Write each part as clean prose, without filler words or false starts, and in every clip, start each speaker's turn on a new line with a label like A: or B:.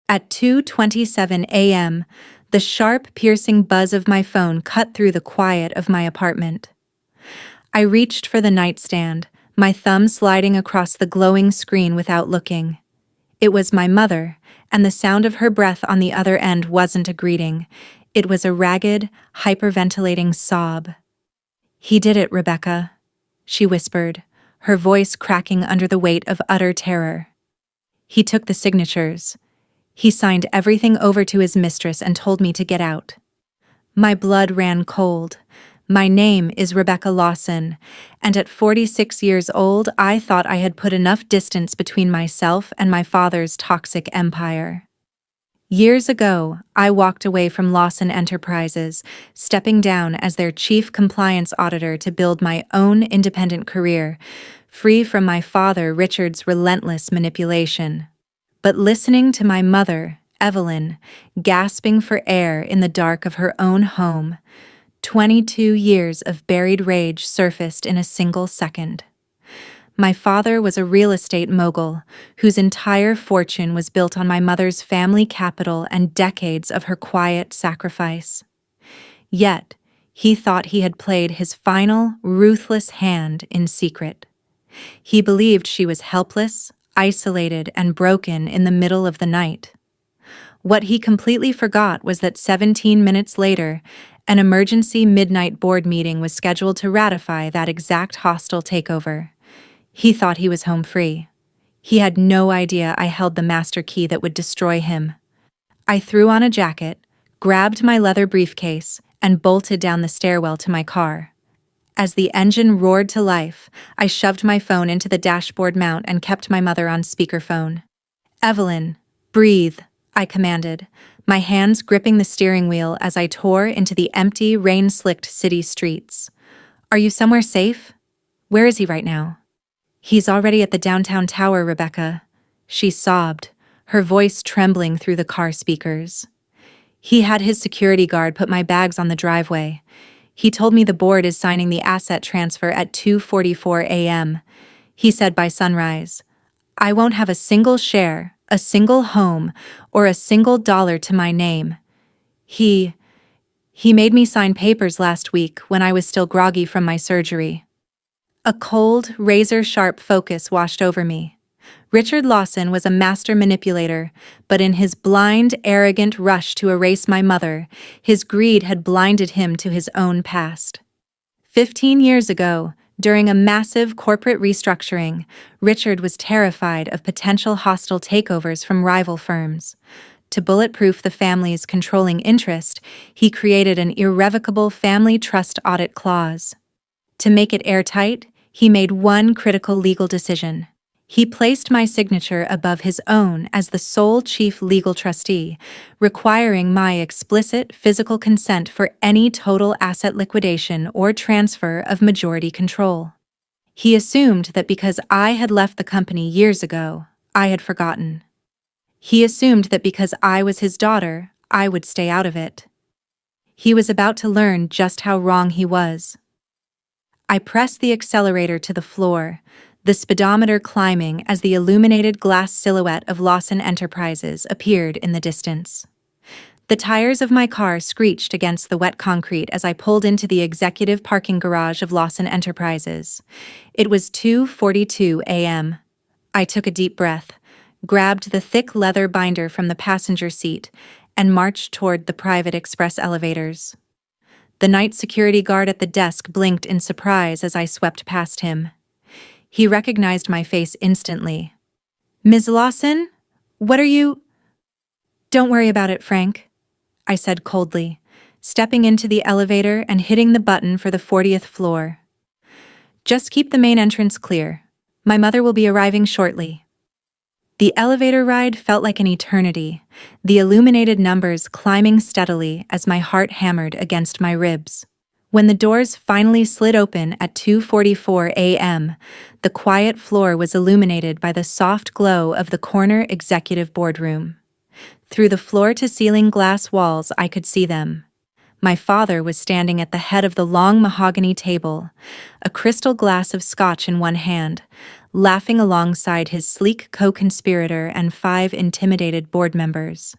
A: At 2:27 a.m., the sharp, piercing buzz of my phone cut through the quiet of my apartment. I reached for the nightstand, my thumb sliding across the glowing screen without looking. It was my mother, and the sound of her breath on the other end wasn't a greeting. It was a ragged, hyperventilating sob. "He did it, Rebecca," she whispered, her voice cracking under the weight of utter terror. "He took the signatures. He signed everything over to his mistress and told me to get out." My blood ran cold. My name is Rebecca Lawson, and at 46 years old, I thought I had put enough distance between myself and my father's toxic empire. Years ago, I walked away from Lawson Enterprises, stepping down as their chief compliance auditor to build my own independent career, free from my father Richard's relentless manipulation. But listening to my mother, Evelyn, gasping for air in the dark of her own home, 22 years of buried rage surfaced in a single second. My father was a real estate mogul whose entire fortune was built on my mother's family capital and decades of her quiet sacrifice. Yet, he thought he had played his final, ruthless hand in secret. He believed she was helpless, isolated, and broken in the middle of the night. What he completely forgot was that 17 minutes later, an emergency midnight board meeting was scheduled to ratify that exact hostile takeover. He thought he was home free. He had no idea I held the master key that would destroy him. I threw on a jacket, grabbed my leather briefcase, and bolted down the stairwell to my car. As the engine roared to life, I shoved my phone into the dashboard mount and kept my mother on speakerphone. "Evelyn, breathe," I commanded, my hands gripping the steering wheel as I tore into the empty, rain-slicked city streets. "Are you somewhere safe? Where is he right now?" "He's already at the downtown tower, Rebecca," she sobbed, her voice trembling through the car speakers. "He had his security guard put my bags on the driveway. He told me the board is signing the asset transfer at 2:44 a.m. He said by sunrise, I won't have a single share, a single home, or a single dollar to my name. He made me sign papers last week when I was still groggy from my surgery." A cold, razor-sharp focus washed over me. Richard Lawson was a master manipulator, but in his blind, arrogant rush to erase my mother, his greed had blinded him to his own past. 15 years ago, during a massive corporate restructuring, Richard was terrified of potential hostile takeovers from rival firms. To bulletproof the family's controlling interest, he created an irrevocable family trust audit clause. To make it airtight, he made one critical legal decision. He placed my signature above his own as the sole chief legal trustee, requiring my explicit physical consent for any total asset liquidation or transfer of majority control. He assumed that because I had left the company years ago, I had forgotten. He assumed that because I was his daughter, I would stay out of it. He was about to learn just how wrong he was. I pressed the accelerator to the floor, the speedometer climbing as the illuminated glass silhouette of Lawson Enterprises appeared in the distance. The tires of my car screeched against the wet concrete as I pulled into the executive parking garage of Lawson Enterprises. It was 2:42 a.m. I took a deep breath, grabbed the thick leather binder from the passenger seat, and marched toward the private express elevators. The night security guard at the desk blinked in surprise as I swept past him. He recognized my face instantly. "Ms. Lawson? What are you—" "Don't worry about it, Frank," I said coldly, stepping into the elevator and hitting the button for the 40th floor. "Just keep the main entrance clear. My mother will be arriving shortly." The elevator ride felt like an eternity, the illuminated numbers climbing steadily as my heart hammered against my ribs. When the doors finally slid open at 2:44 a.m., the quiet floor was illuminated by the soft glow of the corner executive boardroom. Through the floor-to-ceiling glass walls, I could see them. My father was standing at the head of the long mahogany table, a crystal glass of scotch in one hand, laughing alongside his sleek co-conspirator and 5 intimidated board members.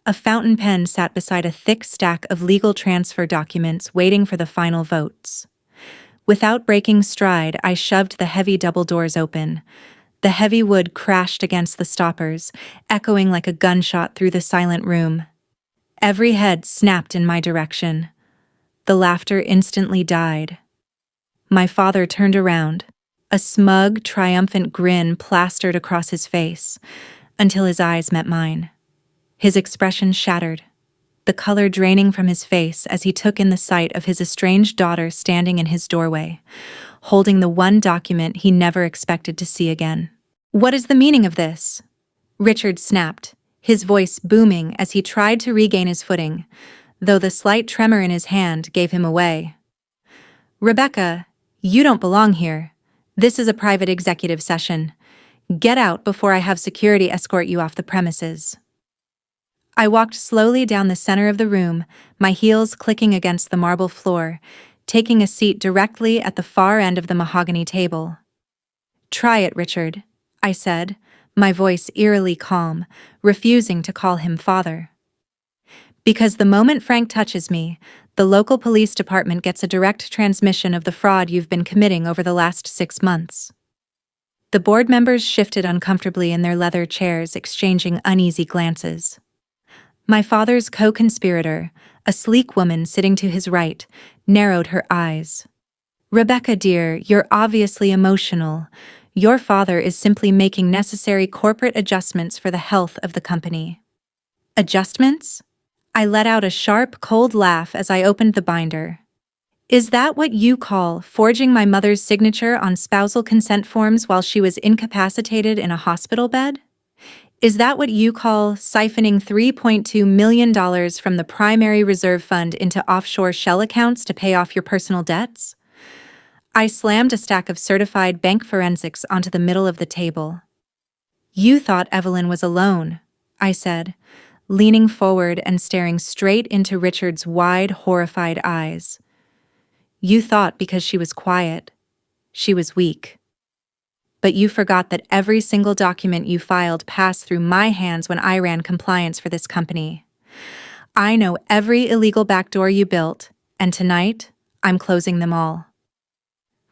A: A fountain pen sat beside a thick stack of legal transfer documents waiting for the final votes. Without breaking stride, I shoved the heavy double doors open. The heavy wood crashed against the stoppers, echoing like a gunshot through the silent room. Every head snapped in my direction. The laughter instantly died. My father turned around, a smug, triumphant grin plastered across his face, until his eyes met mine. His expression shattered, the color draining from his face as he took in the sight of his estranged daughter standing in his doorway, holding the one document he never expected to see again. "What is the meaning of this?" Richard snapped, his voice booming as he tried to regain his footing, though the slight tremor in his hand gave him away. "Rebecca, you don't belong here. This is a private executive session. Get out before I have security escort you off the premises." I walked slowly down the center of the room, my heels clicking against the marble floor, taking a seat directly at the far end of the mahogany table. "Try it, Richard," I said, my voice eerily calm, refusing to call him father. "Because the moment Frank touches me, the local police department gets a direct transmission of the fraud you've been committing over the last 6 months." The board members shifted uncomfortably in their leather chairs, exchanging uneasy glances. My father's co-conspirator, a sleek woman sitting to his right, narrowed her eyes. "Rebecca, dear, you're obviously emotional. Your father is simply making necessary corporate adjustments for the health of the company." "Adjustments?" I let out a sharp, cold laugh as I opened the binder. "Is that what you call forging my mother's signature on spousal consent forms while she was incapacitated in a hospital bed? Is that what you call siphoning $3.2 million from the primary reserve fund into offshore shell accounts to pay off your personal debts?" I slammed a stack of certified bank forensics onto the middle of the table. "You thought Evelyn was alone," I said, leaning forward and staring straight into Richard's wide, horrified eyes. "You thought because she was quiet, she was weak. But you forgot that every single document you filed passed through my hands when I ran compliance for this company. I know every illegal backdoor you built, and tonight, I'm closing them all."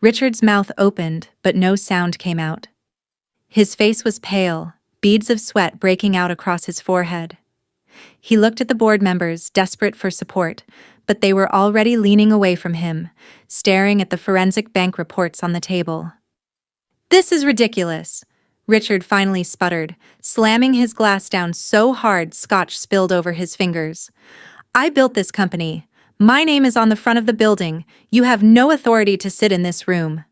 A: Richard's mouth opened, but no sound came out. His face was pale, beads of sweat breaking out across his forehead. He looked at the board members, desperate for support, but they were already leaning away from him, staring at the forensic bank reports on the table. "This is ridiculous," Richard finally sputtered, slamming his glass down so hard scotch spilled over his fingers. "I built this company. My name is on the front of the building. You have no authority to sit in this room."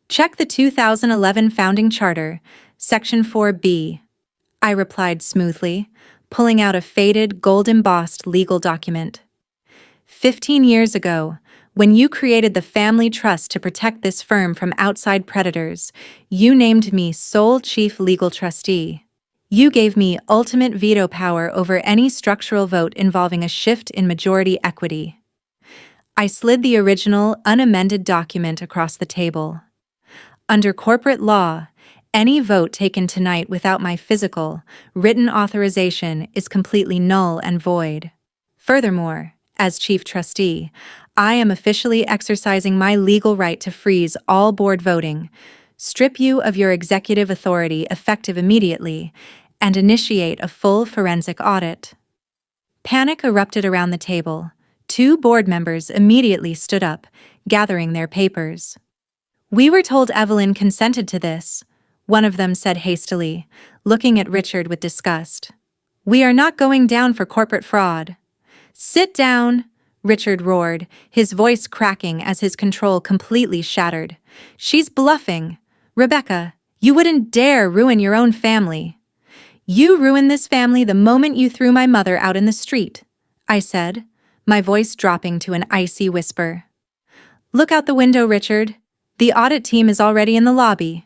A: "Check the 2011 Founding Charter, Section 4B, I replied smoothly, pulling out a faded, gold-embossed legal document. 15 years ago, when you created the family trust to protect this firm from outside predators, you named me sole chief legal trustee. You gave me ultimate veto power over any structural vote involving a shift in majority equity." I slid the original, unamended document across the table. "Under corporate law, any vote taken tonight without my physical, written authorization is completely null and void. Furthermore, as chief trustee, I am officially exercising my legal right to freeze all board voting, strip you of your executive authority effective immediately, and initiate a full forensic audit." Panic erupted around the table. 2 board members immediately stood up, gathering their papers. "We were told Evelyn consented to this," one of them said hastily, looking at Richard with disgust. "We are not going down for corporate fraud." "Sit down," Richard roared, his voice cracking as his control completely shattered. "She's bluffing. Rebecca, you wouldn't dare ruin your own family." "You ruined this family the moment you threw my mother out in the street," I said, my voice dropping to an icy whisper. "Look out the window, Richard. The audit team is already in the lobby."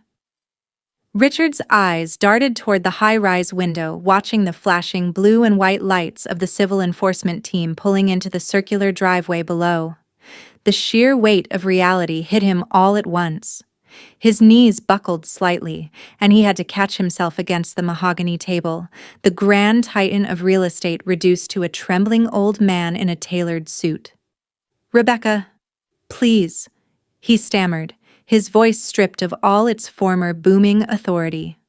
A: Richard's eyes darted toward the high-rise window, watching the flashing blue and white lights of the civil enforcement team pulling into the circular driveway below. The sheer weight of reality hit him all at once. His knees buckled slightly, and he had to catch himself against the mahogany table, the grand titan of real estate reduced to a trembling old man in a tailored suit. "Rebecca, please," he stammered, his voice stripped of all its former booming authority.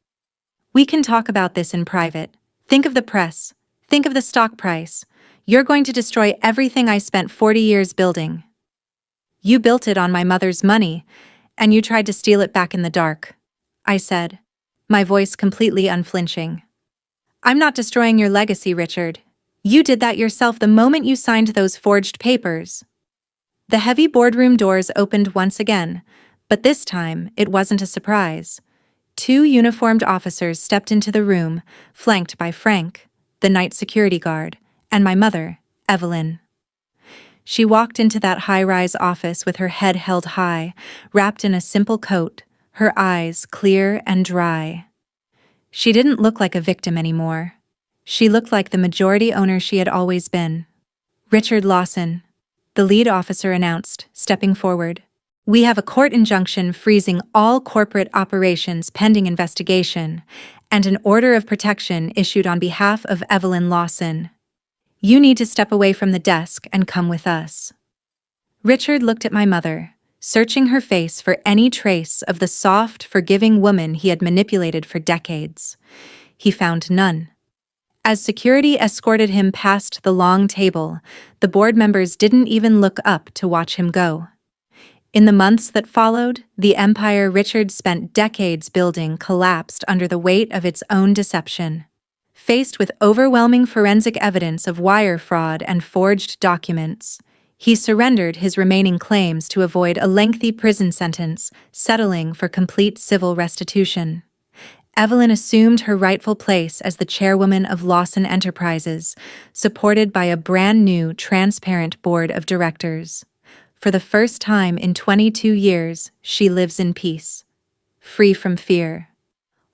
A: "We can talk about this in private. Think of the press. Think of the stock price. You're going to destroy everything I spent 40 years building. You built it on my mother's money, and you tried to steal it back in the dark," I said, my voice completely unflinching. "I'm not destroying your legacy, Richard. You did that yourself the moment you signed those forged papers." The heavy boardroom doors opened once again, but this time it wasn't a surprise. Two uniformed officers stepped into the room, flanked by Frank, the night security guard, and my mother, Evelyn. She walked into that high-rise office with her head held high, wrapped in a simple coat, her eyes clear and dry. She didn't look like a victim anymore. She looked like the majority owner she had always been. "Richard Lawson," the lead officer announced, stepping forward. "We have a court injunction freezing all corporate operations pending investigation, and an order of protection issued on behalf of Evelyn Lawson. You need to step away from the desk and come with us." Richard looked at my mother, searching her face for any trace of the soft, forgiving woman he had manipulated for decades. He found none. As security escorted him past the long table, the board members didn't even look up to watch him go. In the months that followed, the empire Richard spent decades building collapsed under the weight of its own deception. Faced with overwhelming forensic evidence of wire fraud and forged documents, he surrendered his remaining claims to avoid a lengthy prison sentence, settling for complete civil restitution. Evelyn assumed her rightful place as the chairwoman of Lawson Enterprises, supported by a brand-new, transparent board of directors. For the first time in 22 years, she lives in peace, free from fear,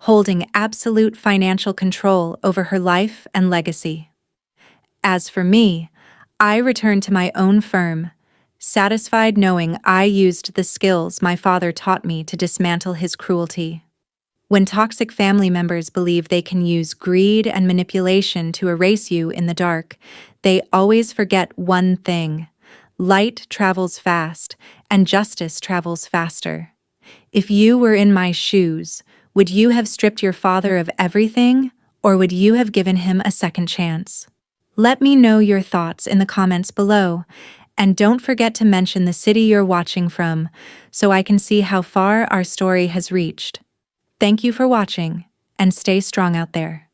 A: holding absolute financial control over her life and legacy. As for me, I returned to my own firm, satisfied knowing I used the skills my father taught me to dismantle his cruelty. When toxic family members believe they can use greed and manipulation to erase you in the dark, they always forget one thing: light travels fast, and justice travels faster. If you were in my shoes, would you have stripped your father of everything, or would you have given him a second chance? Let me know your thoughts in the comments below, and don't forget to mention the city you're watching from, so I can see how far our story has reached. Thank you for watching, and stay strong out there.